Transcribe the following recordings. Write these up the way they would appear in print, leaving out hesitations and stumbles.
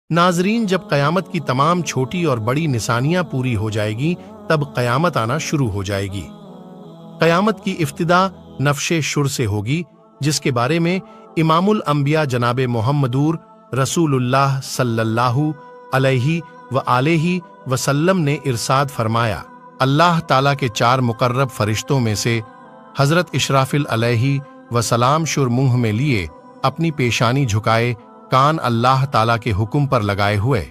नाजरीन, जब क़यामत की तमाम छोटी और बड़ी निशानियां पूरी हो जाएगी तब क़यामत आना शुरू हो जाएगी। क़यामत की इफ्तिदा नफ्शे शुर से होगी, जिसके बारे में इमामुल अंबिया जनाब मोहम्मदूर रसूलुल्लाह सल्लल्लाहु अलैहि व आलिहि वसल्लम ने इरसाद फरमाया, अल्लाह ताला के 4 मुकर्रब फरिश्तों में से हजरत इशराफिल अलैहि वसलाम शुर मुंह में लिए अपनी पेशानी झुकाए, कान अल्लाह ताला के हुक्म पर लगाए हुए,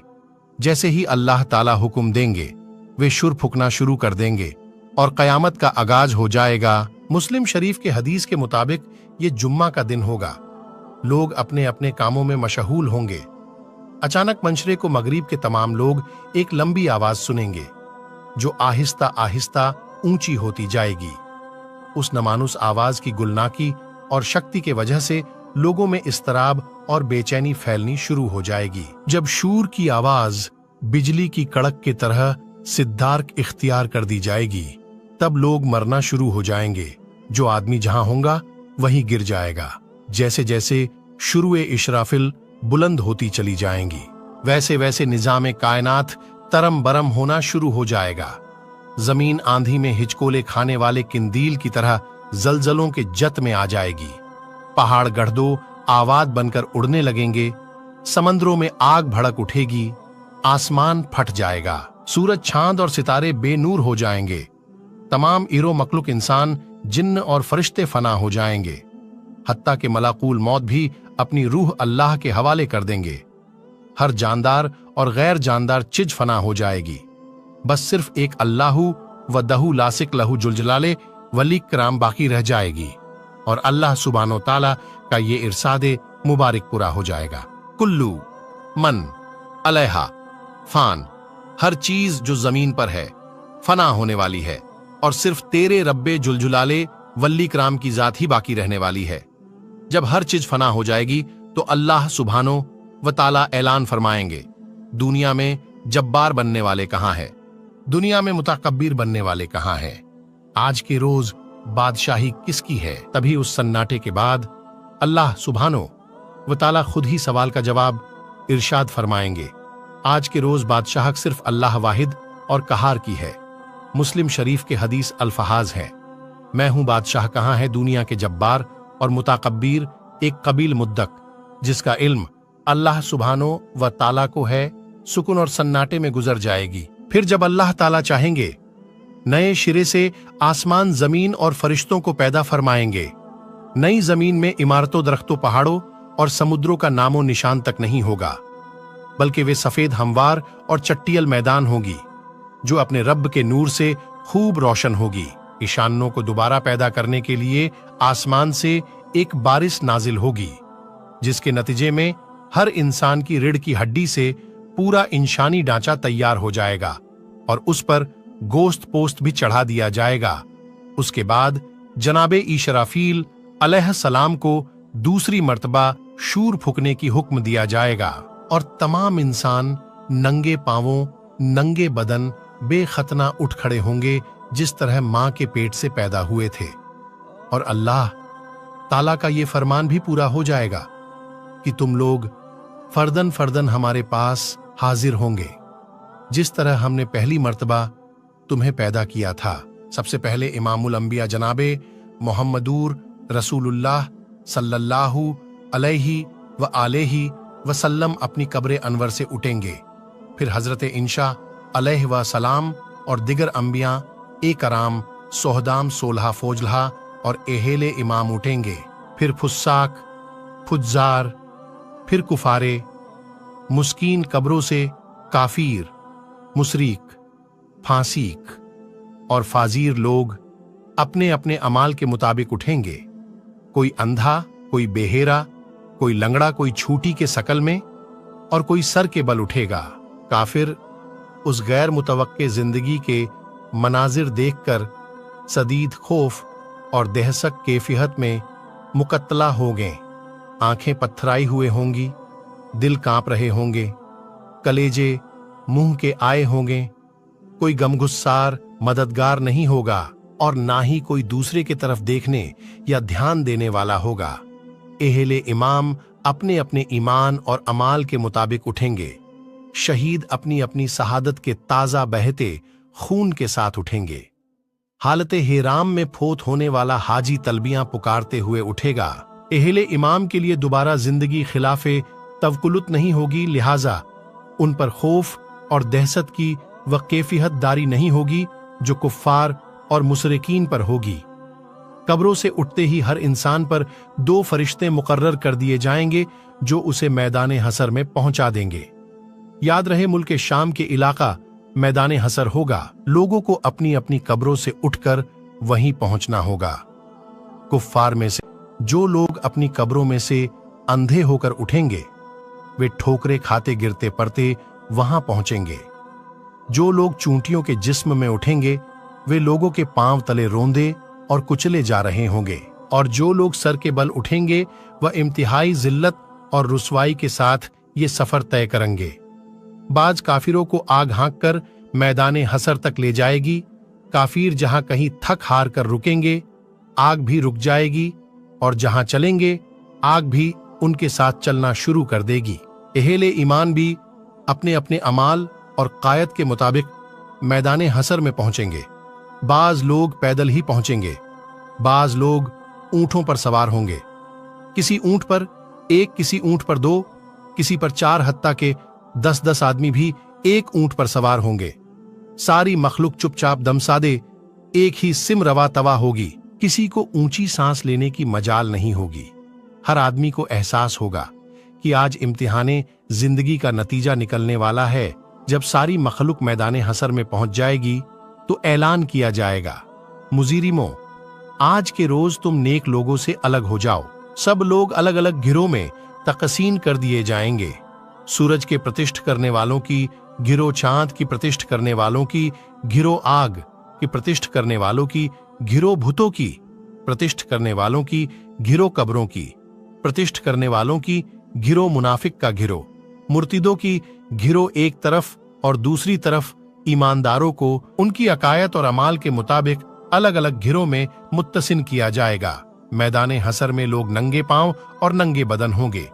जैसे ही अल्लाह ताला हुक्म देंगे वे शुर फूकना शुरू कर देंगे और क़यामत का आगाज हो जाएगा। मुस्लिम शरीफ के हदीस के मुताबिक ये जुम्मा का दिन होगा। लोग अपने अपने कामों में मशगूल होंगे। अचानक मंशरे को मगरिब के तमाम लोग एक लंबी आवाज सुनेंगे जो आहिस्ता आहिस्ता ऊंची होती जाएगी। उस नमानुस आवाज की गुलनाकी और शक्ति के वजह से लोगों में इस्तराब और बेचैनी फैलनी शुरू हो जाएगी। जब शूर की आवाज बिजली की कड़क की तरह सिद्धार्क इख्तियार कर दी जाएगी, तब लोग मरना शुरू हो जाएंगे। जो आदमी जहां होगा वहीं गिर जाएगा। जैसे जैसे शुरुए इशराफिल बुलंद होती चली जाएंगी, वैसे वैसे निजाम कायनात तरम बरम होना शुरू हो जाएगा। जमीन आंधी में हिचकोले खाने वाले किंदील की तरह जलजलों के जत में आ जाएगी। पहाड़ गढ़दो आवाज बनकर उड़ने लगेंगे। समंदरों में आग भड़क उठेगी। आसमान फट जाएगा। सूरज, चांद और सितारे बेनूर हो जाएंगे। तमाम इरो मखलूक, इंसान, जिन्न और फरिश्ते फना हो जाएंगे। हत्ता के मलाकुल मौत भी अपनी रूह अल्लाह के हवाले कर देंगे। हर जानदार और गैर जानदार चीज फना हो जाएगी। बस सिर्फ एक अल्लाहु व दहु लासिक लहु जुलजलाले वली कराम बाकी रह जाएगी और अल्लाह सुब्हानो ताला का ये इरसादे मुबारक पूरा हो जाएगा। कुल्लू मन अलैहा फान, हर चीज जो जमीन पर है फना होने वाली है और सिर्फ तेरे रब्बे जुलजुलाले वल्ली कराम की जात ही बाकी रहने वाली है। जब हर चीज फना हो जाएगी तो अल्लाह सुब्हानो व ताला ऐलान फरमाएंगे, दुनिया में जब्बार बनने वाले कहां है, दुनिया में मुतकब्बिर बनने वाले कहां है, आज के रोज बादशाही किसकी है। तभी उस सन्नाटे के बाद अल्लाह सुब्हानो व ताला खुद ही सवाल का जवाब इरशाद फरमाएंगे, आज के रोज बादशाह सिर्फ अल्लाह वाहिद और कहार की है। मुस्लिम शरीफ के हदीस अल्फहाज है, मैं हूं बादशाह, कहां है दुनिया के जब्बार और मुतकब्बिर, एक कबील मुद्दक जिसका इल्म अल्लाह सुब्हानो व ताला को है, सुकून और सन्नाटे में गुजर जाएगी। फिर जब अल्लाह ताला चाहेंगे नए शिरे से आसमान, जमीन और फरिश्तों को पैदा फरमाएंगे। नई जमीन में इमारतों, दरख्तों, पहाड़ों और समुद्रों का नामो निशान तक नहीं होगा, बल्कि वे सफेद हमवार और चट्टियल मैदान होगी जो अपने रब के नूर से खूब रोशन होगी। ईशानों को दोबारा पैदा करने के लिए आसमान से एक बारिश नाजिल होगी, जिसके नतीजे में हर इंसान की रीढ़ की हड्डी से पूरा इंसानी ढांचा तैयार हो जाएगा और उस पर गोश्त पोस्त भी चढ़ा दिया जाएगा। उसके बाद जनाबे इशराफील अलैहिस्सलाम को दूसरी मर्तबा शूर फूकने की हुक्म दिया जाएगा और तमाम इंसान नंगे पांवों, नंगे बदन, बेखतना उठ खड़े होंगे जिस तरह मां के पेट से पैदा हुए थे। और अल्लाह ताला का ये फरमान भी पूरा हो जाएगा कि तुम लोग फर्दन फर्दन हमारे पास हाजिर होंगे, जिस तरह हमने पहली मर्तबा तुम्हें पैदा किया था। सबसे पहले इमामुल अंबिया जनाबे मोहम्मदूर रसूलुल्लाह सल्लल्लाहु अलैहि व आलिहि वसल्लम अपनी कब्र अनवर से उठेंगे। फिर हजरत इंशा अलैहि व सलाम और दिगर अंबिया एकराम, सोहदाम, सोलहा, फोजलहा और एहेले इमाम उठेंगे। फिर फुस्साक, फुज्जार, फिर कुफारे, मुस्कीन कब्रों से काफिर, मुशरिक, फासीक और फाजीर लोग अपने अपने अमाल के मुताबिक उठेंगे। कोई अंधा, कोई बेहेरा, कोई लंगड़ा, कोई छूटी के शकल में और कोई सर के बल उठेगा। काफिर उस गैर मुतवक्के जिंदगी के मनाजिर देखकर सदीद खौफ और दहशत कैफियत में मुकत्तला होंगे। आंखें पत्थराई हुए होंगी, दिल कांप रहे होंगे, कलेजे मुंह के आए होंगे। कोई गमगुस्सार मददगार नहीं होगा और ना ही कोई दूसरे की तरफ देखने या ध्यान देने वाला होगा। एहले इमाम अपने अपने ईमान और अमाल के मुताबिक उठेंगे। शहीद अपनी अपनी शहादत के ताज़ा बहते खून के साथ उठेंगे। हालत हेराम में फोत होने वाला हाजी तलबियां पुकारते हुए उठेगा। एहले इमाम के लिए दोबारा जिंदगी खिलाफे तवकुलुत नहीं होगी, लिहाजा उन पर खौफ और दहशत की व कैफियत दारी नहीं होगी जो कुफ्फार और मुशरिकीन पर होगी। कब्रों से उठते ही हर इंसान पर 2 फरिश्ते मुकर्रर कर दिए जाएंगे जो उसे मैदान हसर में पहुंचा देंगे। याद रहे, मुल्क शाम के इलाका मैदान हसर होगा। लोगों को अपनी अपनी कब्रों से उठकर वहीं पहुंचना होगा। कुफ्फार में से जो लोग अपनी कब्रों में से अंधे होकर उठेंगे वे ठोकरे खाते गिरते पड़ते वहां पहुंचेंगे। जो लोग चूंटियों के जिस्म में उठेंगे वे लोगों के पांव तले रोंदे और कुचले जा रहे होंगे, और जो लोग सर के बल उठेंगे वह इंतहाई जिल्लत और रुसवाई के साथ ये सफर तय करेंगे। बाज काफिरों को आग हाँक कर मैदान हसर तक ले जाएगी। काफिर जहां कहीं थक हार कर रुकेंगे आग भी रुक जाएगी, और जहां चलेंगे आग भी उनके साथ चलना शुरू कर देगी। एहले ईमान भी अपने अपने अमाल और कायद के मुताबिक मैदान हसर में पहुंचेंगे। बाज लोग पैदल ही पहुंचेंगे, बाज लोग ऊंटों पर सवार होंगे। किसी ऊंट पर 1, किसी ऊंट पर 2, किसी पर 4, हत्ता के 10-10 आदमी भी एक ऊंट पर सवार होंगे। सारी मखलूक चुपचाप दमसादे एक ही सिम रवा तवा होगी। किसी को ऊंची सांस लेने की मजाल नहीं होगी। हर आदमी को एहसास होगा कि आज इम्तिहाने जिंदगी का नतीजा निकलने वाला है। जब सारी मखलूक मैदान हसर में पहुंच जाएगी तो ऐलान किया जाएगा, मुजीरिमों, आज के रोज तुम नेक लोगों से अलग हो जाओ। सब लोग अलग अलग गिरोह में तकसीम कर दिए जाएंगे। सूरज के प्रतिष्ठ करने वालों की गिरोह, चांद की प्रतिष्ठ करने वालों की गिरोह, आग की प्रतिष्ठ करने वालों की गिरोह, भूतों की प्रतिष्ठ करने वालों की गिरोह, कब्रों की प्रतिष्ठ करने वालों की गिरोह, मुनाफिक का गिरोह, मुर्तिदों की गिरोह एक तरफ और दूसरी तरफ ईमानदारों को उनकी अकायत और अमाल के मुताबिक अलग अलग गिरोह में मुत्तसिन किया जाएगा। मैदान हसर में लोग नंगे पांव और नंगे बदन होंगे।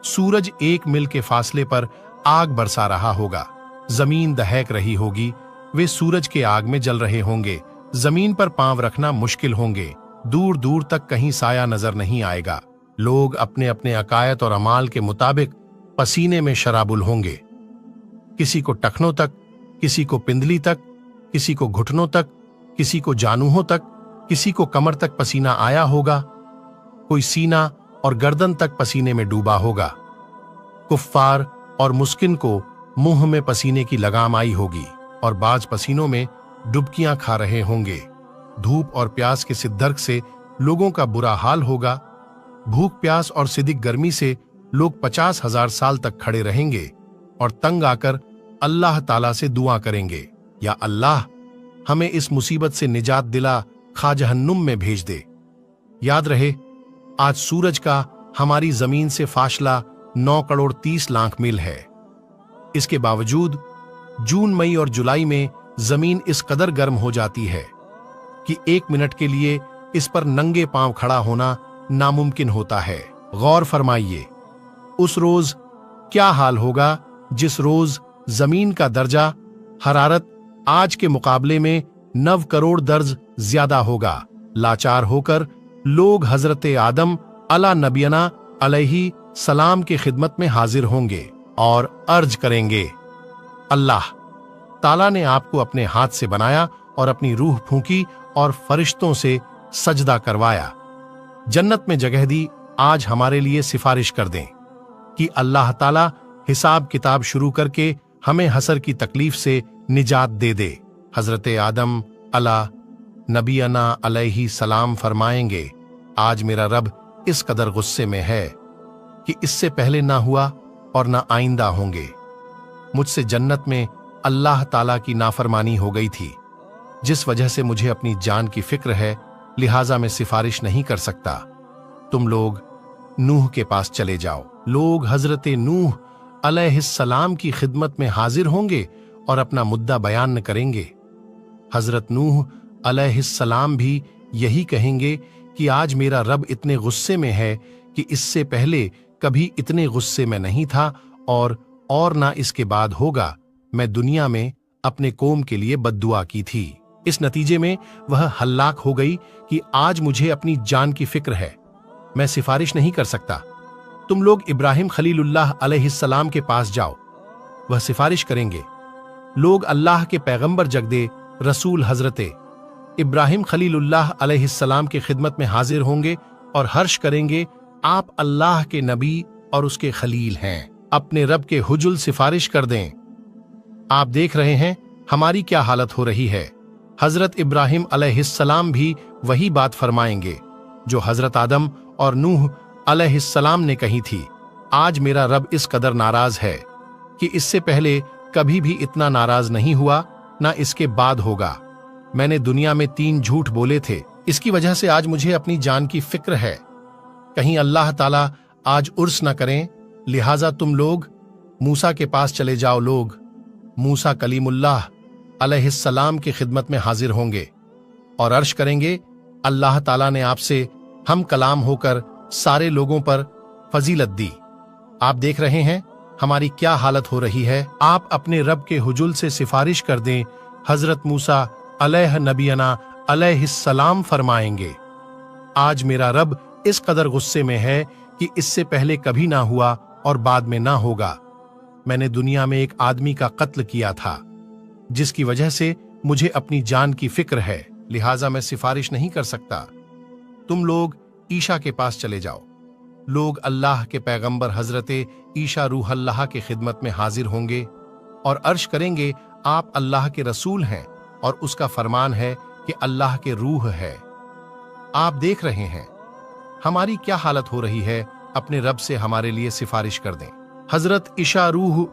सूरज 1 मील के फासले पर आग बरसा रहा होगा। जमीन दहक रही होगी। वे सूरज के आग में जल रहे होंगे। जमीन पर पांव रखना मुश्किल होंगे। दूर दूर तक कहीं साया नजर नहीं आएगा। लोग अपने अपने अकायत और अमाल के मुताबिक पसीने में शराबुल होंगे। किसी को टखनों तक, किसी को पिंदली तक, किसी को घुटनों तक, किसी को जानूहों तक, किसी को कमर तक पसीना आया होगा। कोई सीना और गर्दन तक पसीने में डूबा होगा। कुफ्फार और मुस्किन को मुंह में पसीने की लगाम आई होगी और बाज पसीनों में डुबकियां खा रहे होंगे। धूप और प्यास के सिद्धर्क से लोगों का बुरा हाल होगा। भूख, प्यास और सिदिक गर्मी से लोग 50,000 साल तक खड़े रहेंगे और तंग आकर अल्लाह ताला से दुआ करेंगे, या अल्लाह हमें इस मुसीबत से निजात दिला, खा जहन्नुम में भेज दे। याद रहे, आज सूरज का हमारी जमीन से फासला 9 करोड़ 30 लाख मील है। इसके बावजूद जून, मई और जुलाई में जमीन इस कदर गर्म हो जाती है कि 1 मिनट के लिए इस पर नंगे पांव खड़ा होना नामुमकिन होता है। गौर फरमाइए, उस रोज क्या हाल होगा जिस रोज जमीन का दर्जा हरारत आज के मुकाबले में 9 करोड़ दर्ज ज्यादा होगा। लाचार होकर लोग हजरत आदम अला नबियना अलैहि सलाम की खिदमत में हाजिर होंगे और अर्ज करेंगे, अल्लाह ताला ने आपको अपने हाथ से बनाया और अपनी रूह फूंकी और फरिश्तों से सजदा करवाया, जन्नत में जगह दी। आज हमारे लिए सिफारिश कर दें कि अल्लाह ताला हिसाब किताब शुरू करके हमें हसर की तकलीफ से निजात दे दे। हजरत आदम अला नबियना अलैहि सलाम फरमाएंगे, आज मेरा रब इस कदर गुस्से में है कि इससे पहले ना हुआ और ना आइंदा होंगे। मुझसे जन्नत में अल्लाह ताला की नाफरमानी हो गई थी, जिस वजह से मुझे अपनी जान की फिक्र है, लिहाजा मैं सिफारिश नहीं कर सकता। तुम लोग नूह के पास चले जाओ। लोग हजरत नूह अलैहिस्सलाम की खिदमत में हाजिर होंगे और अपना मुद्दा बयान करेंगे। हजरत नूह अलैहिस्सलाम भी यही कहेंगे कि आज मेरा रब इतने गुस्से में है कि इससे पहले कभी इतने गुस्से में नहीं था और और ना इसके बाद होगा। मैं दुनिया में अपने कौम के लिए बद्दुआ की थी। इस नतीजे में वह हल्लाक हो गई कि आज मुझे अपनी जान की फिक्र है, मैं सिफारिश नहीं कर सकता। तुम लोग इब्राहिम खलीलुल्लाह अलैहिस्सलाम के पास जाओ, वह सिफारिश करेंगे। लोग अल्लाह के पैगंबर जगदे रसूल हजरते इब्राहिम खलीलुल्लाह अलैहिस्सलाम की खिदमत में हाजिर होंगे और हर्ष करेंगे, आप अल्लाह के नबी और उसके खलील हैं, अपने रब के हुजुल सिफारिश कर दें। आप देख रहे हैं हमारी क्या हालत हो रही है। हजरत इब्राहिम अलैहिस्सलाम भी वही बात फरमाएंगे जो हजरत आदम और नूह अलैहिस्सलाम ने कही थी। आज मेरा रब इस कदर नाराज है कि इससे पहले कभी भी इतना नाराज नहीं हुआ, ना इसके बाद होगा। मैंने दुनिया में 3 झूठ बोले थे, इसकी वजह से आज मुझे अपनी जान की फिक्र है। कहीं अल्लाह ताला आज उर्स न करें, लिहाजा तुम लोग मूसा के पास चले जाओ। लोग मूसा कलीमुल्लाह अलैहिस्सलाम की खिदमत में हाजिर होंगे और अर्श करेंगे, अल्लाह ताला ने आपसे हम कलाम होकर सारे लोगों पर फजीलत दी। आप देख रहे हैं हमारी क्या हालत हो रही है। आप अपने रब के हुजुल से सिफारिश कर दें। हजरत मूसा अलैह नबीना अलैहिस्सलाम फरमाएंगे, आज मेरा रब इस कदर गुस्से में है कि इससे पहले कभी ना हुआ और बाद में ना होगा। मैंने दुनिया में एक आदमी का कत्ल किया था जिसकी वजह से मुझे अपनी जान की फिक्र है, लिहाजा मैं सिफारिश नहीं कर सकता। तुम लोग ईशा के पास चले जाओ। लोग अल्लाह के पैगंबर हजरते ईशा रूह अल्लाह की खिदमत में हाजिर होंगे और अर्श करेंगे, आप अल्लाह के रसूल हैं और उसका फरमान है कि अल्लाह के रूह है। आप देख रहे हैं हमारी क्या हालत हो रही है, अपने रब से हमारे लिए सिफारिश कर दें। हजरत ईशा रूह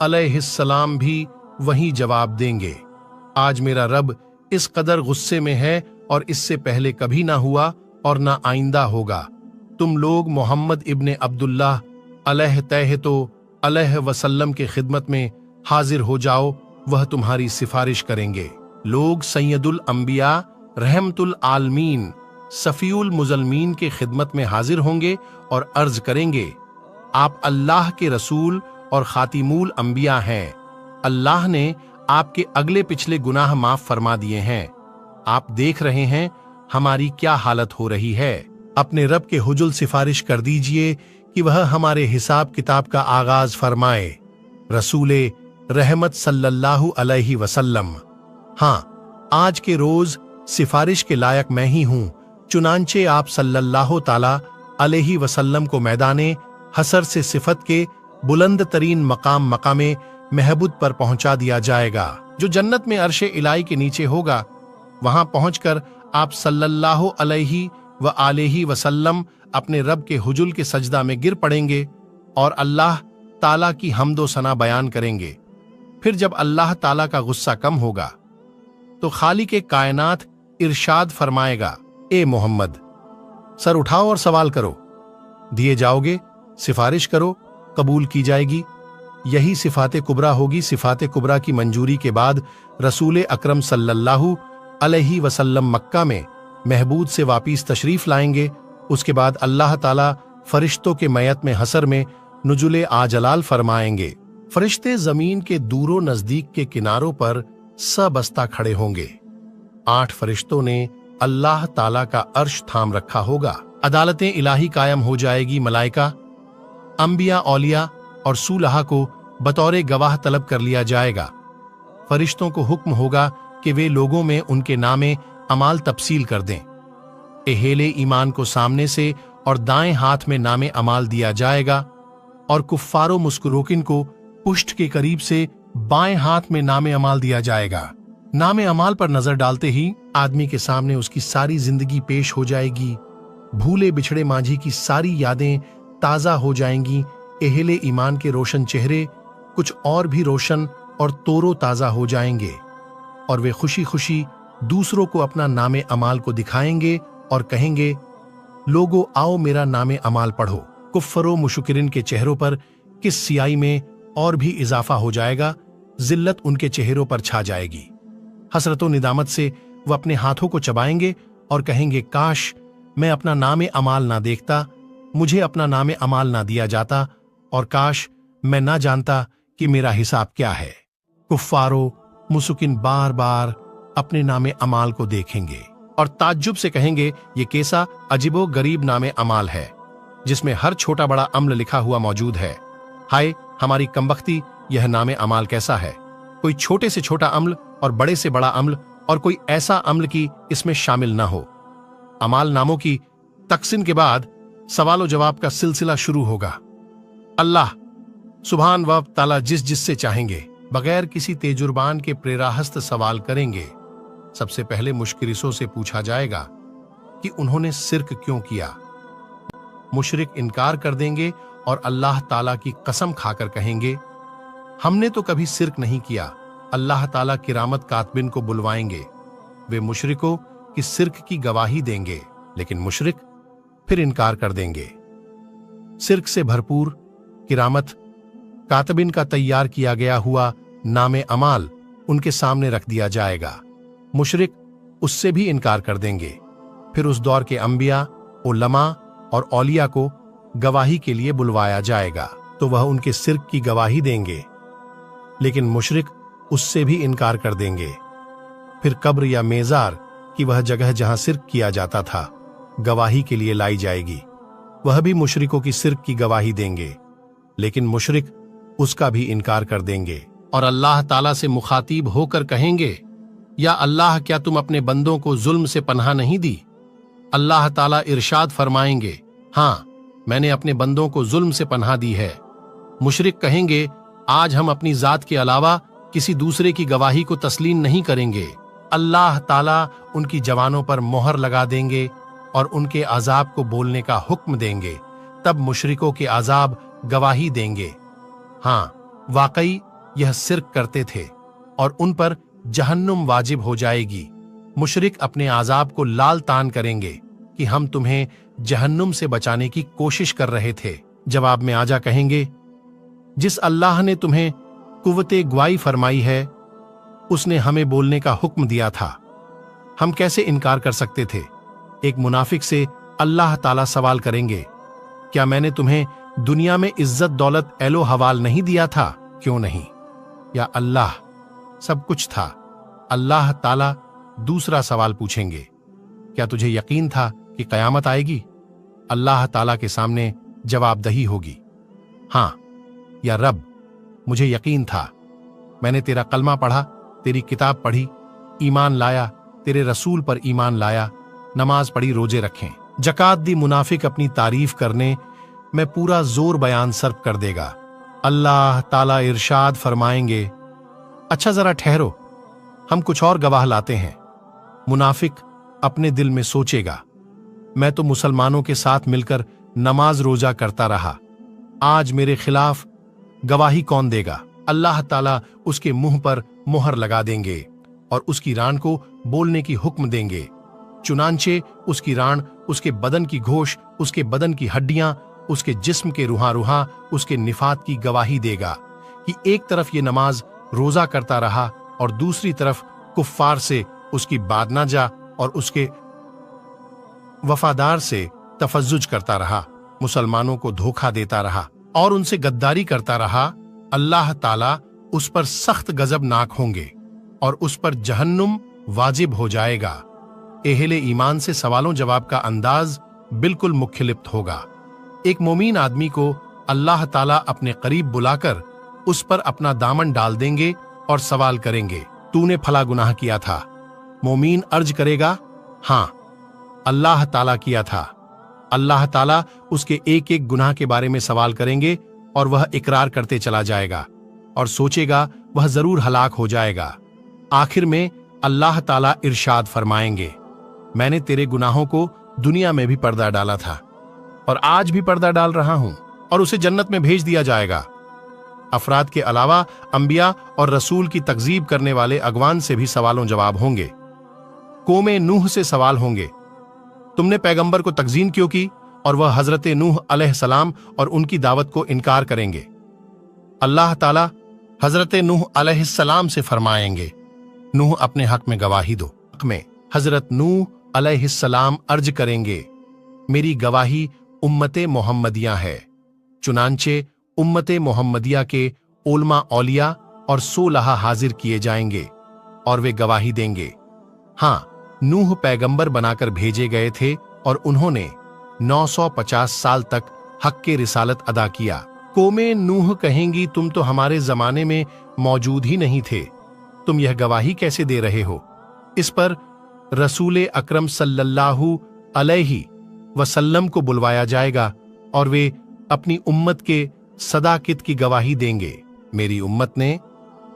अलैहिस्सलाम भी वही जवाब देंगे, आज मेरा रब इस कदर गुस्से में है और इससे पहले कभी ना हुआ और ना आइंदा होगा। तुम लोग मोहम्मद इब्ने अब्दुल्लाह अलैह तैहतो अलैह वसल्लम के खिदमत में हाजिर हो जाओ, वह तुम्हारी सिफारिश करेंगे। लोग सैयदुल अंबिया रहमतुल आलमीन सफीउल मुजलमीन के खिदमत में हाजिर होंगे और अर्ज करेंगे, आप अल्लाह के रसूल और खातिमुल अंबिया हैं। अल्लाह ने आपके अगले पिछले गुनाह माफ फरमा दिए हैं। आप देख रहे हैं हमारी क्या हालत हो रही है। अपने रब के हुजुल सिफारिश कर दीजिए कि वह हमारे हिसाब किताब का आगाज फरमाए। रसूले रहमत सल्लल्लाहु अलैहि वसल्लम, हाँ आज के रोज सिफारिश के लायक मैं ही हूं। चुनांचे आप सल्लल्लाहु ताला अलैहि वसल्लम को मैदाने हसर से सिफत के बुलंद तरीन मकामे महबूद पर पहुंचा दिया जाएगा, जो जन्नत में अर्शे इलाही के नीचे होगा। वहां पहुंचकर आप सल्लल्लाहु अलैहि व आलिहि वसल्लम अपने रब के हुजुल के सजदा में गिर पड़ेंगे और अल्लाह ताला की हम्दो सना बयान करेंगे। फिर जब अल्लाह ताला का गुस्सा कम होगा तो खालिक कायनात इरशाद फरमाएगा, ए मोहम्मद सर उठाओ और सवाल करो, दिए जाओगे, सिफारिश करो, कबूल की जाएगी। यही सिफाते कुबरा होगी। सिफाते कुबरा की मंजूरी के बाद रसूल अकरम सल्लल्लाहु अलैहि वसल्लम मक्का में महबूद से वापिस तशरीफ लाएंगे। उसके बाद अल्लाह ताला फरिश्तों के मयत में हसर में नुजुले आजलाल फरमाएंगे। फरिश्ते जमीन के दूरो नजदीक के किनारों पर सबस्ता खड़े होंगे। 8 फरिश्तों ने अल्लाह ताला का अर्श थाम रखा होगा। अदालतें इलाही कायम हो जाएगी। मलाइका, अंबिया, औलिया और सूलहा को बतौर गवाह तलब कर लिया जाएगा। फरिश्तों को हुक्म होगा कि वे लोगों में उनके नामे अमाल तफसील कर दें। एहेले ईमान को सामने से और दाएं हाथ में नामे अमाल दिया जाएगा और कुफ्फारो मुस्कुरोकिन को पुष्ट के करीब से बाएं हाथ में नामे अमाल दिया जाएगा। नामे अमाल पर नजर डालते ही आदमी के सामने उसकी सारी जिंदगी पेश हो जाएगी। भूले बिछड़े मांझी की सारी यादें ताजा हो जाएंगी। एहेले ईमान के रोशन चेहरे कुछ और भी रोशन और तोरो ताजा हो जाएंगे और वे खुशी खुशी दूसरों को अपना नामे अमाल को दिखाएंगे और कहेंगे, लोगों आओ मेरा नामे अमाल पढ़ो। कुफ्फरो मुशकिरिन के चेहरों पर किस सियाई में और भी इजाफा हो जाएगा। जिल्लत उनके चेहरों पर छा जाएगी। हसरतो निदामत से वह अपने हाथों को चबाएंगे और कहेंगे, काश मैं अपना नामे अमाल ना देखता, मुझे अपना नामे अमाल ना दिया जाता, और काश मैं ना जानता कि मेरा हिसाब क्या है। कुफ्फारो मुसुकिन बार बार अपने नामे अमाल को देखेंगे और ताज्जुब से कहेंगे, ये कैसा अजीबो गरीब नामे अमाल है जिसमें हर छोटा बड़ा अम्ल लिखा हुआ मौजूद है। हाय हमारी कमबख्ती, यह नामे अमाल कैसा है। कोई छोटे से छोटा अम्ल और बड़े से बड़ा अम्ल और कोई ऐसा अम्ल की इसमें शामिल न हो। अमाल नामों की तकसीम के बाद सवाल जवाब का सिलसिला शुरू होगा। अल्लाह सुभान व ताला जिससे चाहेंगे बगैर किसी तेजुर्बान के प्रेराहस्त सवाल करेंगे। सबसे पहले मुशकिरिसों से पूछा जाएगा कि उन्होंने शिर्क क्यों किया। मुशरिक इनकार कर देंगे और अल्लाह ताला की कसम खाकर कहेंगे, हमने तो कभी शिर्क नहीं किया। अल्लाह ताला किरामत कातबिन को बुलवाएंगे, वे मुशरिकों की शिर्क की गवाही देंगे, लेकिन मुशरिक फिर इनकार कर देंगे। शिर्क से भरपूर किरामत कातबिन का तैयार किया गया हुआ नामे अमाल उनके सामने रख दिया जाएगा। मुशरिक उससे भी इनकार कर देंगे। फिर उस दौर के अंबिया, उलमा और औलिया को गवाही के लिए बुलवाया जाएगा, तो वह उनके शिर्क की गवाही देंगे, लेकिन मुशरिक उससे भी इनकार कर देंगे। फिर कब्र या मेजार की वह जगह जहां शिर्क किया जाता था गवाही के लिए लाई जाएगी। वह भी मुशरिकों की शिर्क की गवाही देंगे, लेकिन मुशरिक उसका भी इनकार कर देंगे और अल्लाह ताला से मुखातिब होकर कहेंगे, या अल्लाह क्या तुम अपने बंदों को जुल्म से पनाह नहीं दी। अल्लाह ताला इरशाद फरमाएंगे, हाँ मैंने अपने बंदों को जुल्म से पनाह दी है। मुशरिक कहेंगे, आज हम अपनी जात के अलावा किसी दूसरे की गवाही को तस्लीम नहीं करेंगे। अल्लाह ताला उनकी जवानों पर मोहर लगा देंगे और उनके अजाब को बोलने का हुक्म देंगे। तब मुशरिकों के अजाब गवाही देंगे, हाँ वाकई यह शिर्क करते थे और उन पर जहन्नुम वाजिब हो जाएगी। मुशरिक अपने अजाब को लाल तान करेंगे कि हम तुम्हें जहन्नुम से बचाने की कोशिश कर रहे थे। जवाब में आजा कहेंगे, जिस अल्लाह ने तुम्हें कुव्वते ग्वाही फरमाई है उसने हमें बोलने का हुक्म दिया था, हम कैसे इनकार कर सकते थे। एक मुनाफिक से अल्लाह ताला सवाल करेंगे, क्या मैंने तुम्हें दुनिया में इज्जत दौलत एलो हवाल नहीं दिया था, क्यों नहीं। या अल्लाह सब कुछ था। अल्लाह ताला दूसरा सवाल पूछेंगे, क्या तुझे यकीन था कि कयामत आएगी। अल्लाह ताला के सामने जवाबदही होगी, हाँ या रब मुझे यकीन था, मैंने तेरा कलमा पढ़ा, तेरी किताब पढ़ी, ईमान लाया, तेरे रसूल पर ईमान लाया, नमाज पढ़ी, रोजे रखें, जकात दी। मुनाफिक अपनी तारीफ करने में पूरा जोर बयान सर्फ कर देगा। अल्लाह ताला इरशाद फरमाएंगे, अच्छा जरा ठहरो, हम कुछ और गवाह लाते हैं। मुनाफिक अपने दिल में सोचेगा, मैं तो मुसलमानों के साथ मिलकर नमाज रोजा करता रहा, आज मेरे खिलाफ गवाही कौन देगा। अल्लाह ताला उसके मुंह पर मोहर लगा देंगे और उसकी रान को बोलने की हुक्म देंगे। चुनांचे उसकी रान, उसके बदन की घोष, उसके बदन की हड्डियां, उसके जिस्म के रूहा रूहा उसके निफात की गवाही देगा कि एक तरफ ये नमाज रोजा करता रहा और दूसरी तरफ कुफ्फार से उसकी बादनाजा और उसके वफादार से तफज्जुज करता रहा, मुसलमानों को धोखा देता रहा और उनसे गद्दारी करता रहा। अल्लाह ताला उस पर सख्त गजबनाक होंगे और उस पर जहन्नुम वाजिब हो जाएगा। एहले ईमान से सवालों जवाब का अंदाज बिल्कुल मुख्तलिफ होगा। एक मोमीन आदमी को अल्लाह ताला अपने करीब बुलाकर उस पर अपना दामन डाल देंगे और सवाल करेंगे, तूने फला गुनाह किया था। मोमीन अर्ज करेगा, हाँ अल्लाह ताला किया था। अल्लाह ताला उसके एक एक गुनाह के बारे में सवाल करेंगे और वह इकरार करते चला जाएगा और सोचेगा वह जरूर हलाक हो जाएगा। आखिर में अल्लाह ताला इरशाद फरमाएंगे, मैंने तेरे गुनाहों को दुनिया में भी पर्दा डाला था और आज भी पर्दा डाल रहा हूं, और उसे जन्नत में भेज दिया जाएगा। अफराद के अलावा अंबिया और रसूल की तकजीब करने वाले अगवान से भी सवालों जवाब होंगे। कौमे नूह से सवाल होंगे, तुमने पैगंबर को तकजीम क्यों की, और वह हजरत नूह अलैहिस्सलाम और उनकी दावत को इनकार करेंगे। अल्लाह ताला हजरत नूह अलैहिस्सलाम से फरमाएंगे, नूह अपने हक में गवाही दो। हक में हजरत नूह अलैहिस्सलाम अर्ज करेंगे, मेरी गवाही उम्मते मोहम्मदिया है। चुनांचे उम्मते मोहम्मदिया के ओलमा औलिया और 16 हाजिर किए जाएंगे और वे गवाही देंगे। हाँ, नूह पैगंबर बनाकर भेजे गए थे और उन्होंने 950 साल तक हक के रिसालत अदा किया। कौमे नूह कहेंगी, तुम तो हमारे जमाने में मौजूद ही नहीं थे, तुम यह गवाही कैसे दे रहे हो? इस पर रसूल अकरम सल्लल्लाहु अलैहि वसल्लम को बुलवाया जाएगा और वे अपनी उम्मत के सदाकित की गवाही देंगे। मेरी उम्मत ने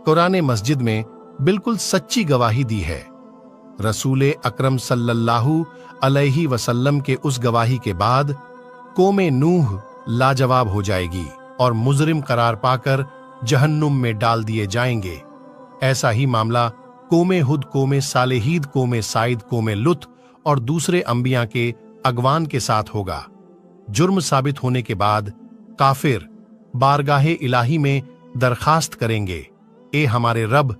कुरान मस्जिद में बिल्कुल सच्ची गवाही दी है। रसूल अकरम सल्लल्लाहु अलैहि वसल्लम के उस गवाही के बाद कौमे नूह लाजवाब हो जाएगी और मुजरिम करार पाकर जहन्नुम में डाल दिए जाएंगे। ऐसा ही मामला कौमे हुद, कौमे सालेहीद, कौमे साइद, कौमे लुत और दूसरे अंबिया के अगवान के साथ होगा। जुर्म साबित होने के बाद काफिर बारगाहे इलाही में दरखास्त करेंगे, ए हमारे रब,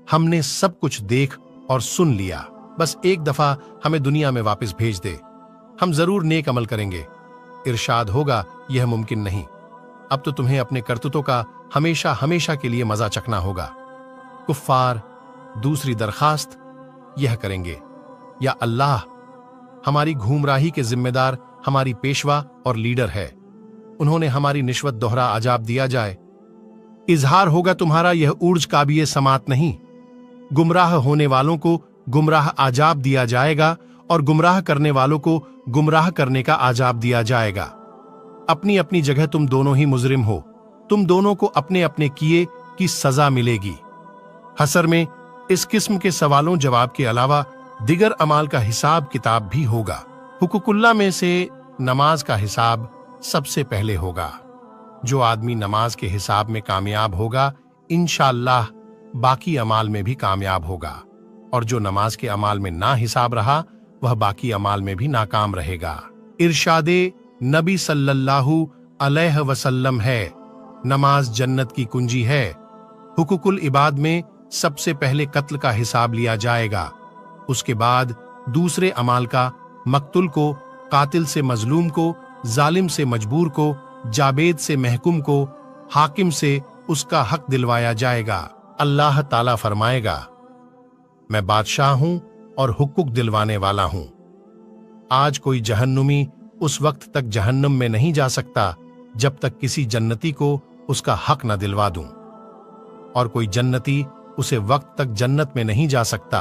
हमने सब कुछ देख और सुन लिया, बस एक दफा हमें दुनिया में वापस भेज दे, हम जरूर नेक अमल करेंगे। इरशाद होगा, यह मुमकिन नहीं, अब तो तुम्हें अपने करतूतों का हमेशा हमेशा के लिए मजा चखना होगा। कुफ्फार दूसरी दरखास्त यह करेंगे, या अल्लाह, हमारी घूमराही के जिम्मेदार हमारी पेशवा और लीडर है, उन्होंने हमारी निश्वत दोहरा अजाब दिया जाए। इजहार होगा, तुम्हारा यह ऊर्ज काबिए समात नहीं, गुमराह होने वालों को गुमराह आजाब दिया जाएगा और गुमराह करने वालों को गुमराह करने का आजाब दिया जाएगा। अपनी अपनी जगह तुम दोनों ही मुजरिम हो, तुम दोनों को अपने अपने किए की सजा मिलेगी। हसर में इस किस्म के सवालों जवाब के अलावा दिगर अमाल का हिसाब किताब भी होगा। हुकुकुल्लाह में से नमाज का हिसाब सबसे पहले होगा। जो आदमी नमाज के हिसाब में कामयाब होगा, इंशाअल्लाह बाकी अमाल में भी कामयाब होगा, और जो नमाज के अमाल में ना हिसाब रहा, वह बाकी अमाल में भी नाकाम रहेगा। इरशादे नबी सल्लल्लाहु अलैहि वसल्लम है, नमाज जन्नत की कुंजी है। हुकुकुल इबाद में सबसे पहले कत्ल का हिसाब लिया जाएगा, उसके बाद दूसरे अमाल का, मक्तुल को, कातिल से मजलूम को, जालिम से मजबूर को, जाबेद से महकुम को, हाकिम से उसका हक दिलवाया जाएगा। अल्लाह ताला फरमाएगा, मैं बादशाह हूं और हुक्क दिलवाने वाला हूं। आज कोई जहन्नुमी उस वक्त तक जहन्नुम में नहीं जा सकता जब तक किसी जन्नती को उसका हक न दिलवा दूं, और कोई जन्नती उसे वक्त तक जन्नत में नहीं जा सकता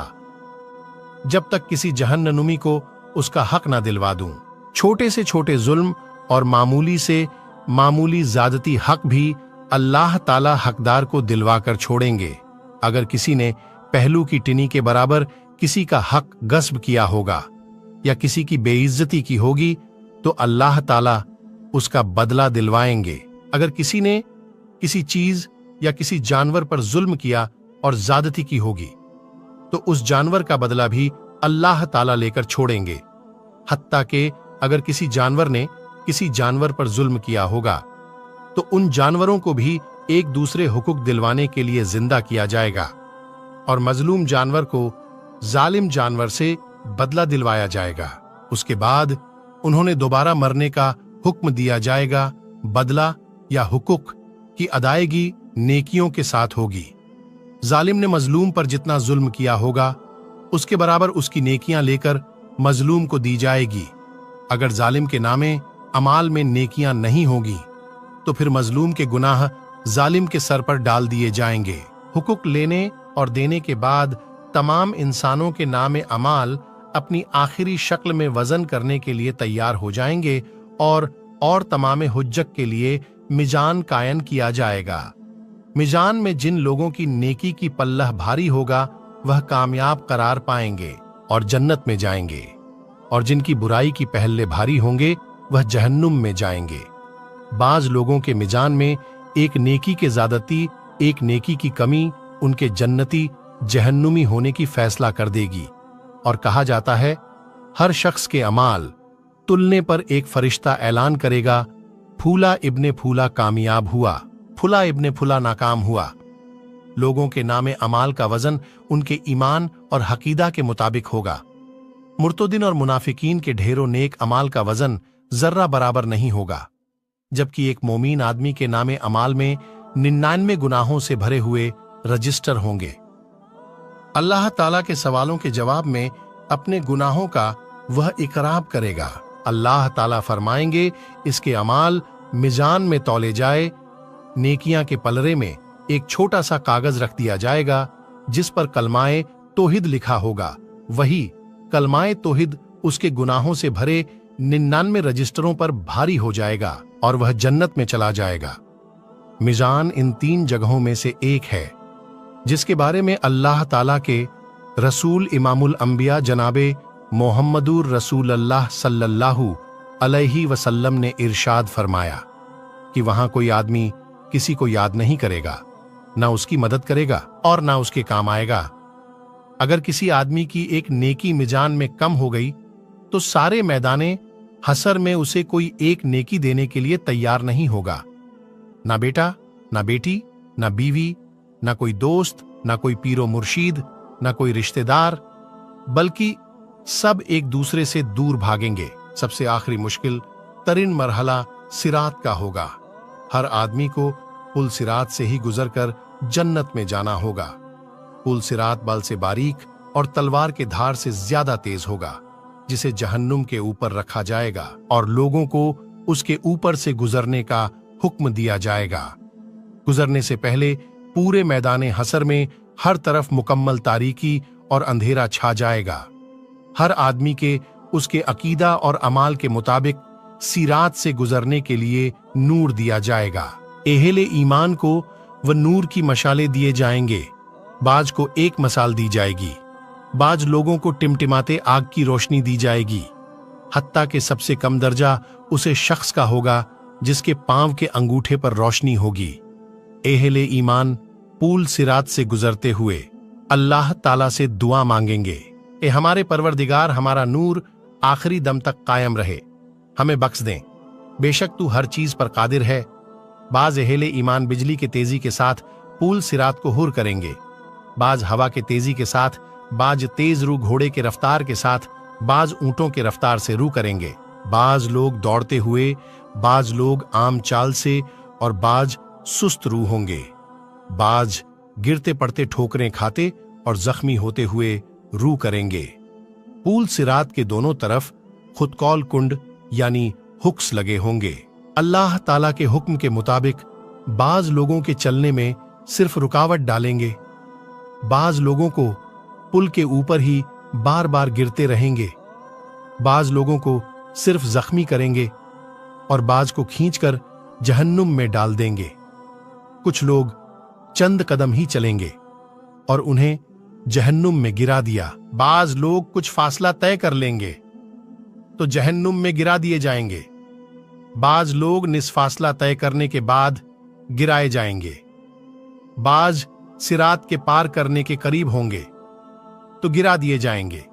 जब तक किसी जहन्नुमी को उसका हक न दिलवा दूं। छोटे से छोटे जुल्म और मामूली से मामूली ज्यादती हक भी अल्लाह ताला हकदार को दिलवा कर छोड़ेंगे। अगर किसी ने पहलू की टिनी के बराबर किसी का हक गस्ब किया होगा या किसी की बेइज्जती की होगी, तो अल्लाह ताला उसका बदला दिलवाएंगे। अगर किसी ने किसी चीज या किसी जानवर पर जुल्म किया और ज्यादती की होगी, तो उस जानवर का बदला भी अल्लाह ताला लेकर छोड़ेंगे। हत्ता के अगर किसी जानवर ने किसी जानवर पर जुल्म किया होगा, तो उन जानवरों को भी एक दूसरे हुकूक दिलवाने के लिए जिंदा किया जाएगा और मजलूम जानवर को जालिम जानवर से बदला दिलवाया जाएगा। उसके बाद उन्होंने दोबारा मरने का हुक्म दिया जाएगा। बदला या हुकूक की अदायगी नेकियों के साथ होगी। जालिम ने मजलूम पर जितना जुल्म किया होगा, उसके बराबर उसकी नेकियां लेकर मजलूम को दी जाएगी। अगर जालिम के नामे अमाल में नेकियां नहीं होगी, तो फिर मजलूम के गुनाह जालिम के सर पर डाल दिए जाएंगे। हुकूक लेने और देने के बाद तमाम इंसानों के नामे अमाल अपनी आखिरी शक्ल में वजन करने के लिए तैयार हो जाएंगे और तमाम हुज्जत के लिए मिजान कायम किया जाएगा। मिजान में जिन लोगों की नेकी की पल्लह भारी होगा, वह कामयाब करार पाएंगे और जन्नत में जाएंगे, और जिनकी बुराई की पहले भारी होंगे, वह जहन्नुम में जाएंगे। बाज लोगों के मिजान में एक नेकी के ज्यादती, एक नेकी की कमी उनके जन्नती जहन्नुमी होने की फैसला कर देगी। और कहा जाता है, हर शख्स के अमाल तुलने पर एक फरिश्ता ऐलान करेगा, फूला इब्ने फूला कामयाब हुआ, फुला इब्ने फुला नाकाम हुआ। लोगों के नामे अमाल का वजन उनके ईमान और हकीदा के मुताबिक होगा। मुर्तदिन और मुनाफिकीन के ढेरों नेक अमाल का वजन जर्रा बराबर नहीं होगा, जबकि एक मोमीन आदमी के नामे अमाल में 99 गुनाहों से भरे हुए रजिस्टर होंगे। अल्लाह ताला के सवालों के जवाब में अपने गुनाहों का वह इकरार करेगा। अल्लाह ताला फरमाएंगे, इसके अमाल मिजान में तौले जाए। नेकियां के पलरे में एक छोटा सा कागज रख दिया जाएगा जिस पर कलमाए तौहीद लिखा होगा। वही कलमाए तौहीद उसके गुनाहों से भरे 99 रजिस्टरों पर भारी हो जाएगा और वह जन्नत में चला जाएगा। मिजान इन 3 जगहों में से एक है जिसके बारे में अल्लाह ताला के रसूल इमामुल अंबिया जनाबे मोहम्मदुर रसूल अल्लाह सल्लल्लाहु अलैहि वसल्लम ने इरशाद फरमाया कि वहां कोई आदमी किसी को याद नहीं करेगा, ना उसकी मदद करेगा और ना उसके काम आएगा। अगर किसी आदमी की एक नेकी मिजान में कम हो गई तो सारे मैदाने हसर में उसे कोई एक नेकी देने के लिए तैयार नहीं होगा। ना बेटा, ना बेटी, ना बीवी, ना कोई दोस्त, ना कोई पीरो मुर्शीद, ना कोई रिश्तेदार, बल्कि सब एक दूसरे से दूर भागेंगे। सबसे आखिरी मुश्किल तरीन मरहला सिरात का होगा। हर आदमी को पुल सिरात से ही गुजरकर जन्नत में जाना होगा। पुल सिरात बल से बारीक और तलवार के धार से ज्यादा तेज होगा, जिसे जहन्नुम के ऊपर रखा जाएगा और लोगों को उसके ऊपर से गुजरने का हुक्म दिया जाएगा। गुजरने से पहले पूरे मैदाने हसर में हर तरफ मुकम्मल तारीकी और अंधेरा छा जाएगा। हर आदमी के उसके अकीदा और अमाल के मुताबिक सीरात से गुजरने के लिए नूर दिया जाएगा। एहले ईमान को वह नूर की मशाले दिए जाएंगे। बाज को एक मसाल दी जाएगी, बाज लोगों को टिमटिमाते आग की रोशनी दी जाएगी। हत्ता के सबसे कम दर्जा उसे शख्स का होगा जिसके पांव के अंगूठे पर रोशनी होगी। एहले ईमान पूल सिरात से गुजरते हुए अल्लाह ताला से दुआ मांगेंगे, ए हमारे परवरदिगार, हमारा नूर आखिरी दम तक कायम रहे, हमें बख्श दें, बेशक तू हर चीज पर कादिर है। बाज एहले ईमान बिजली के तेजी के साथ पूल सिरात को हुर करेंगे, बाज हवा के तेजी के साथ, बाज तेज रू घोड़े के रफ्तार के साथ, बाज ऊंटों के रफ्तार से रू करेंगे। बाज लोग दौड़ते हुए, बाज लोग आम चाल से और बाज सुस्त रू होंगे। बाज गिरते पड़ते ठोकरें खाते और जख्मी होते हुए रू करेंगे। पूल सिरात के दोनों तरफ खुदकौल कुंड यानी हुक्स लगे होंगे। अल्लाह ताला के हुक्म के मुताबिक बाज लोगों के चलने में सिर्फ रुकावट डालेंगे। बाज लोगों को पुल के ऊपर ही बार बार गिरते रहेंगे। बाज लोगों को सिर्फ जख्मी करेंगे और बाज को खींचकर जहन्नुम में डाल देंगे। कुछ लोग चंद कदम ही चलेंगे और उन्हें जहन्नुम में गिरा दिया। बाज लोग कुछ फासला तय कर लेंगे तो जहन्नुम में गिरा दिए जाएंगे। बाज लोग निस्फासला तय करने के बाद गिराए जाएंगे। बाज सिरात के पार करने के करीब होंगे तो गिरा दिए जाएंगे।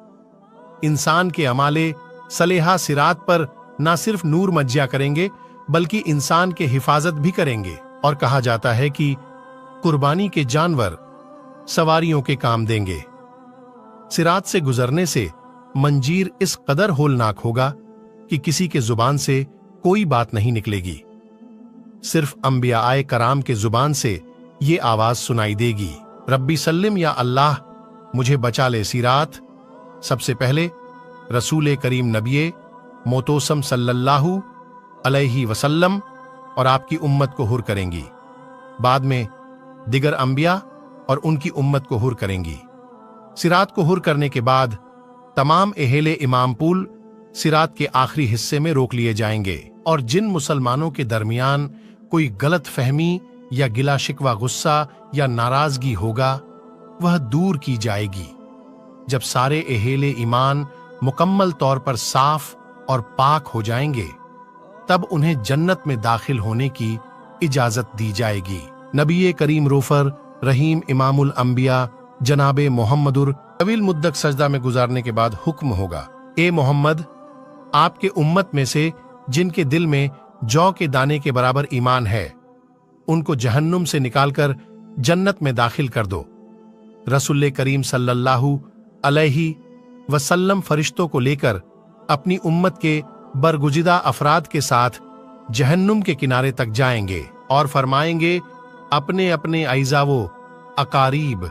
इंसान के अमाले सलेहा सिरात पर ना सिर्फ नूर मज्जा करेंगे बल्कि इंसान के हिफाजत भी करेंगे। और कहा जाता है कि कुर्बानी के जानवर सवारियों के काम देंगे। सिरात से गुजरने से मंजीर इस कदर होलनाक होगा कि किसी के जुबान से कोई बात नहीं निकलेगी। सिर्फ अंबियाए कराम के जुबान से ये आवाज सुनाई देगी, रब्बी सल्लिम या अल्लाह, मुझे बचा ले सिरात। सबसे पहले रसूल करीम नबी मोतोसम सल्लल्लाहु अलैहि वसल्लम और आपकी उम्मत को हुर करेंगी। बाद में दिगर अंबिया और उनकी उम्मत को हुर करेंगी। सिरात को हुर करने के बाद तमाम एहले इमाम पुल सिरात के आखिरी हिस्से में रोक लिए जाएंगे और जिन मुसलमानों के दरमियान कोई गलत फहमी या गिला शिकवा, गुस्सा या नाराजगी होगा वह दूर की जाएगी। जब सारे एहले ईमान मुकम्मल तौर पर साफ और पाक हो जाएंगे तब उन्हें जन्नत में दाखिल होने की इजाजत दी जाएगी। नबी करीम रोफर रहीम इमामुल अंबिया जनाबे मोहम्मदुर तवील मुद्दत सजदा में गुजारने के बाद हुक्म होगा, ए मोहम्मद, आपके उम्मत में से जिनके दिल में जौ के दाने के बराबर ईमान है उनको जहन्नुम से निकालकर जन्नत में दाखिल कर दो। रसूल करीम सल्लल्लाहु अलैहि वसल्लम फरिश्तों को लेकर अपनी उम्मत के बरगुजिदा अफराद के साथ जहन्नुम के किनारे तक जाएंगे और फरमाएंगे, अपने अपने अइज़ावो अकारीब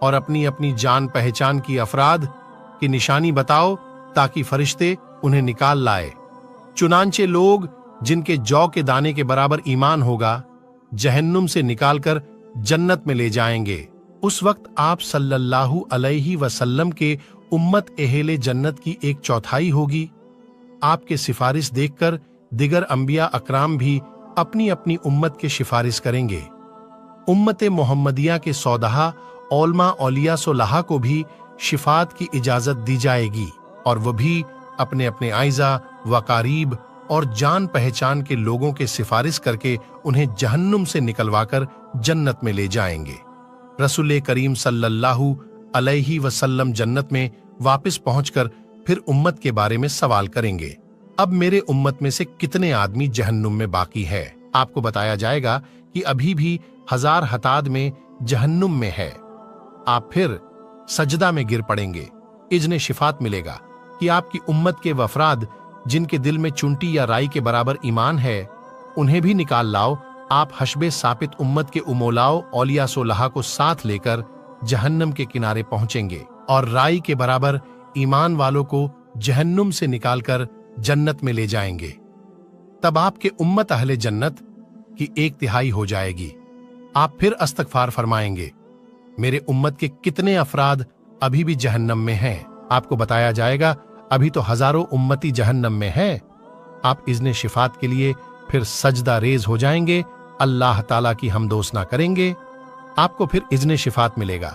और अपनी अपनी जान पहचान की अफराद की निशानी बताओ ताकि फरिश्ते उन्हें निकाल लाए। चुनांचे लोग जिनके जौ के दाने के बराबर ईमान होगा जहन्नुम से निकालकर जन्नत में ले जाएंगे। उस वक्त आप सल्लल्लाहु अलैहि वसल्लम के उम्मत अहले जन्नत की 1/4 होगी। आपके सिफारिश देखकर दिगर अंबिया अकराम भी अपनी अपनी उम्मत के सिफारिश करेंगे। उम्मत मोहम्मदिया के सौदहा औलमा औलिया सोलहा को भी शिफात की इजाजत दी जाएगी और वह भी अपने अपने आइज़ा वकारीब और जान पहचान के लोगों के सिफारिश करके उन्हें जहन्नुम से निकलवाकर जन्नत में ले जाएंगे। रसूल करीम सल्लल्लाहु अलैहि वसल्लम जन्नत में वापस पहुंचकर फिर उम्मत के बारे में सवाल करेंगे, अब मेरे उम्मत में से कितने आदमी जहन्नुम में बाकी है? आपको बताया जाएगा कि अभी भी 1000 हताद में जहन्नुम में है। आप फिर सजदा में गिर पड़ेंगे। इज़्ने शिफात मिलेगा कि आपकी उम्मत के वफराद जिनके दिल में चुंटी या राई के बराबर ईमान है उन्हें भी निकाल लाओ। आप हशबे सापित उम्मत के उमोलाओ औलिया सोलहा को साथ लेकर जहन्नम के किनारे पहुंचेंगे और राई के बराबर ईमान वालों को जहन्नुम से निकालकर जन्नत में ले जाएंगे। तब आपके उम्मत अहले जन्नत की 1/3 हो जाएगी। आप फिर इस्तगफार फरमाएंगे, मेरे उम्मत के कितने अफराद अभी भी जहन्नम में हैं? आपको बताया जाएगा, अभी तो हजारों उम्मती जहन्नम में हैं। आप इज़्ने शिफात के लिए फिर सजदा रेज हो जाएंगे, अल्लाह ताला की हमदोसना करेंगे। आपको फिर इज़्ने शिफात मिलेगा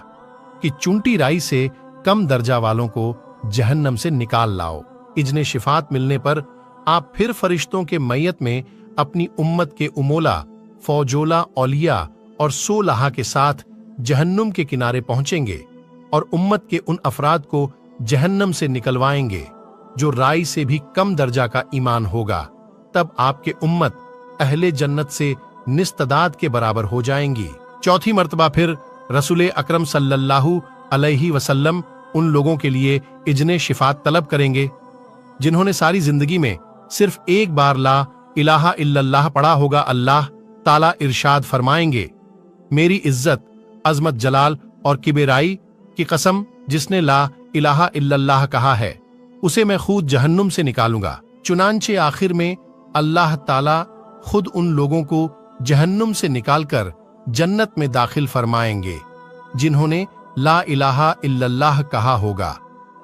कि चुंटी राई से कम दर्जा वालों को जहन्नम से निकाल लाओ। इज़्ने शिफात मिलने पर आप फिर फरिश्तों के मैयत में अपनी उम्मत के उमोला फौजोला औलिया और सोलहा के साथ जहन्नुम के किनारे पहुंचेंगे और उम्मत के उन अफराद को जहन्नम से निकलवाएंगे जो राई से भी कम दर्जा का ईमान होगा। तब आपके उम्मत अहले जन्नत से निस्तदाद के बराबर हो जाएंगी। चौथी मर्तबा फिर रसूल अकरम सल्लल्लाहु अलैहि वसल्लम उन लोगों के लिए इज़्ने शिफात तलब करेंगे जिन्होंने सारी जिंदगी में सिर्फ एक बार ला इलाहा इल्लल्लाह पढ़ा होगा। अल्लाह ताला इरशाद फरमाएंगे, मेरी इज्जत अजमत जलाल और किबराई की कसम, जिसने ला इलाहा इल्लल्लाह कहा है उसे मैं खुद जहन्नुम से निकालूंगा। चुनांचे आखिर में अल्लाह ताला खुद उन लोगों को जहन्नुम से निकालकर जन्नत में दाखिल फरमाएंगे जिन्होंने ला इलाहा इल्लल्लाह कहा होगा।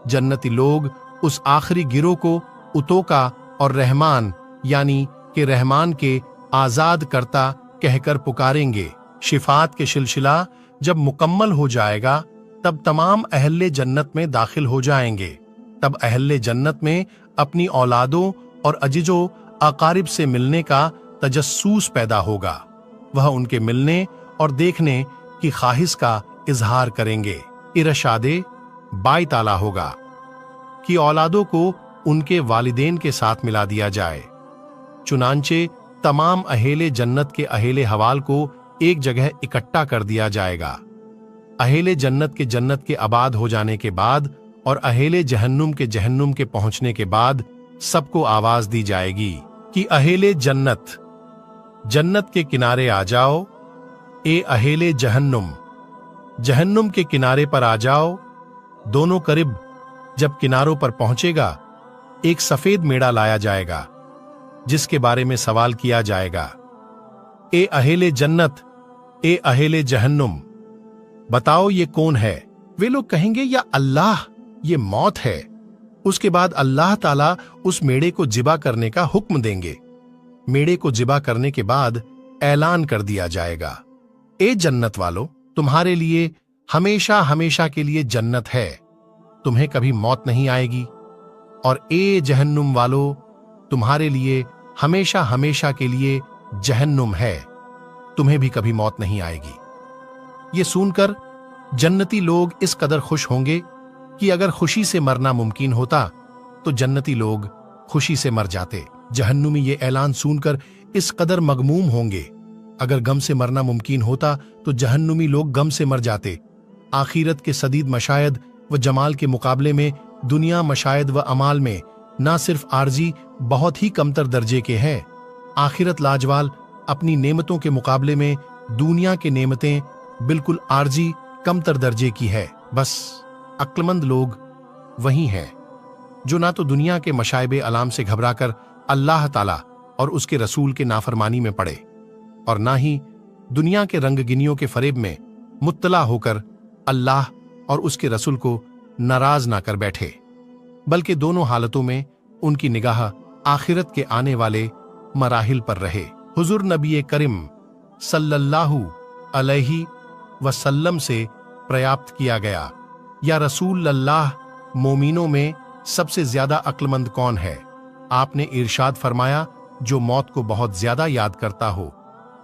जन्नती लोग उस आखिरी गिरोह को उतोका और रहमान यानी कि रहमान के आजाद करता कहकर पुकारेंगे। शिफात के सिलसिला जब मुकम्मल हो जाएगा तब तमाम अहले जन्नत में दाखिल हो जाएंगे। तब अहले जन्नत में अपनी औलादों और अजीजों अकारिब से मिलने का तजस्सूस पैदा होगा। वह उनके मिलने और देखने की ख्वाहिश का इजहार करेंगे। इरशादे बाई ताला होगा कि औलादों को उनके वालिदैन के साथ मिला दिया जाए। चुनांचे तमाम अहेले जन्नत के अहेले हवाल को एक जगह इकट्ठा कर दिया जाएगा। अहेले जन्नत के आबाद हो जाने के बाद और अहेले जहन्नुम के पहुंचने के बाद सबको आवाज दी जाएगी कि अहेले जन्नत, जन्नत के किनारे आ जाओ। ए अहेले जहन्नुम, जहन्नुम के किनारे पर आ जाओ। दोनों करीब जब किनारों पर पहुंचेगा एक सफेद मेढ़ा लाया जाएगा जिसके बारे में सवाल किया जाएगा, ए अहेले जन्नत, ए अहेले जहन्नुम, बताओ ये कौन है? वे लोग कहेंगे, या अल्लाह, ये मौत है। उसके बाद अल्लाह ताला उस मेढ़े को जिबा करने का हुक्म देंगे। मेढ़े को जिबा करने के बाद ऐलान कर दिया जाएगा, ए जन्नत वालों, तुम्हारे लिए हमेशा हमेशा के लिए जन्नत है, तुम्हें कभी मौत नहीं आएगी। और ए जहन्नुम वालों, तुम्हारे लिए हमेशा हमेशा के लिए जहन्नुम है, तुम्हें भी कभी मौत नहीं आएगी। ये सुनकर जन्नती लोग इस कदर खुश होंगे कि अगर खुशी से मरना मुमकिन होता तो जन्नती लोग खुशी से मर जाते। जहन्नुमी ये ऐलान सुनकर इस कदर मगमूम होंगे, अगर गम से मरना मुमकिन होता तो जहन्नुमी लोग गम से मर जाते। आखिरत के सदीद मशायद व जमाल के मुकाबले में दुनिया मशायद व अमाल में ना सिर्फ आर्जी बहुत ही कमतर दर्जे के हैं, आखिरत लाजवाल अपनी नेमतों के मुकाबले में दुनिया की नेमतें बिल्कुल आर्जी कमतर दर्जे की है। बस अक्लमंद लोग वही हैं जो ना तो दुनिया के मशाइबे अलाम से घबराकर अल्लाह ताला और उसके रसूल के नाफरमानी में पड़े और ना ही दुनिया के रंगगिनियों के फरेब में मुत्तला होकर अल्लाह और उसके रसूल को नाराज ना कर बैठे, बल्कि दोनों हालतों में उनकी निगाह आखिरत के आने वाले मराहिल पर रहे। हुजूर नबी करीम सल्लल्लाहु अलैहि वसल्लम से प्रयाप्त किया गया, या रसूल अल्लाह, मोमिनों में सबसे ज्यादा अक्लमंद कौन है? आपने इरशाद फरमाया, जो मौत को बहुत ज्यादा याद करता हो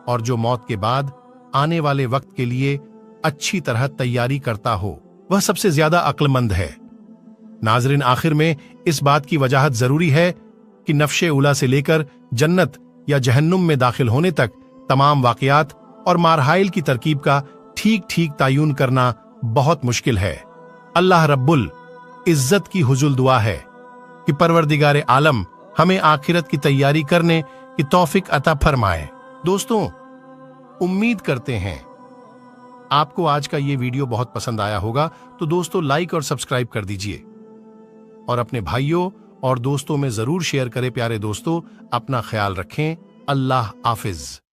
और जो मौत के बाद आने वाले वक्त के लिए अच्छी तरह तैयारी करता हो, वह सबसे ज्यादा अक्लमंद है। नाज़रीन, आखिर में इस बात की वजाहत जरूरी है कि नफ्शे उला से लेकर जन्नत या जहन्नुम में दाखिल होने तक तमाम वाकयात और मारहाइल की तरकीब का ठीक ठीक तायुन करना बहुत मुश्किल है। अल्लाह रब्बुल इज्जत की हुजुल दुआ है कि परवरदिगार आलम हमें आखिरत की तैयारी करने की तौफीक अता फरमाए। दोस्तों, उम्मीद करते हैं आपको आज का ये वीडियो बहुत पसंद आया होगा, तो दोस्तों लाइक और सब्सक्राइब कर दीजिए और अपने भाइयों और दोस्तों में जरूर शेयर करें। प्यारे दोस्तों, अपना ख्याल रखें। अल्लाह हाफिज।